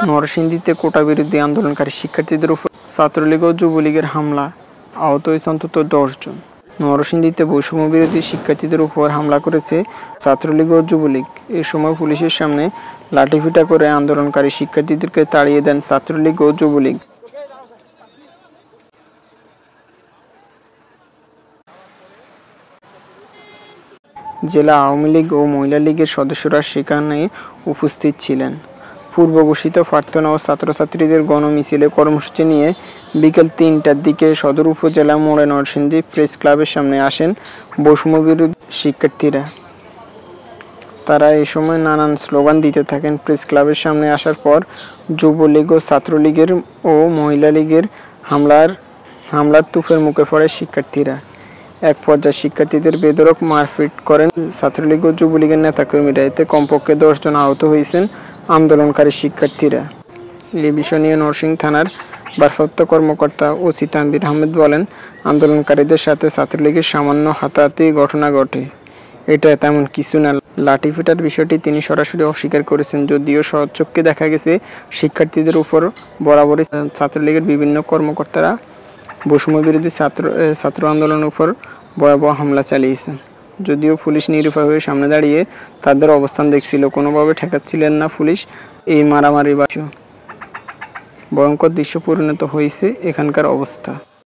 নরসিংদীতে কোটা বিরোধী আন্দোলনকারী শিক্ষার্থীদের উপর ছাত্রলীগ ও যুবলীগের হামলা, আহত হয়েছে অন্তত 10 জন। নরসিংদীতে বৈষম্য বিরোধী শিক্ষার্থীদের উপর হামলা করেছে ছাত্রলীগ ও যুবলীগ। এ সময় পুলিশের সামনে লাঠিপিটা করে আন্দোলনকারী শিক্ষার্থীদেরকে তাড়িয়ে দেন ছাত্রলীগ ও যুবলীগ। জেলা আওয়ামী লীগ ও মহিলা লীগের সদস্যরা সেখানে উপস্থিত ছিলেন। পূর্ব ঘোষিত প্রার্থনা ও ছাত্রছাত্রীদের গণমিছিলে কর্মসূচি নিয়ে বিকেল ৩টার দিকে সদর উপজেলা মোড়ে নরসিংদী প্রেস ক্লাবের সামনে আসেন বৈষম্য বিরোধী শিক্ষার্থীরা। তারা এই সময় নানান স্লোগান দিতে থাকেন। প্রেস ক্লাবের সামনে আসার পর যুবলীগ ও ছাত্রলীগের ও মহিলা লীগের হামলার তুফের মুখে পড়ে শিক্ষার্থীরা। এক পর্যায়ে শিক্ষার্থীদের বেধড়ক মারপিট করেন ছাত্রলীগ ও যুবলীগের নেতাকর্মীরা। এতে কমপক্ষে 10 জন আহত হয়েছেন আন্দোলনকারী শিক্ষার্থীরা। এ বিষয় নিয়ে নরসিংদী থানার ভারপ্রাপ্ত কর্মকর্তা ওসি তানভীর আহমেদ বলেন, আন্দোলনকারীদের সাথে ছাত্রলীগের সামান্য হাতাহাতির ঘটনা ঘটে, এটা তেমন কিছু না। লাঠিপেটার বিষয়টি তিনি সরাসরি অস্বীকার করেছেন। যদিও সচক্ষে দেখা গেছে শিক্ষার্থীদের উপর বরাবরই ছাত্রলীগের বিভিন্ন কর্মকর্তারা বৈষম্য বিরোধী ছাত্র আন্দোলনের উপর ভয়াবহ হামলা চালিয়েছেন। যদিও পুলিশ নিরুপায় হয়ে সামনে দাঁড়িয়ে তাদের অবস্থান দেখছিল, কোনোভাবে ঠেকাচ্ছিলেন না পুলিশ। এই মারামারি ভয়ঙ্কর দৃশ্য পরিণত হয়েছে এখানকার অবস্থা।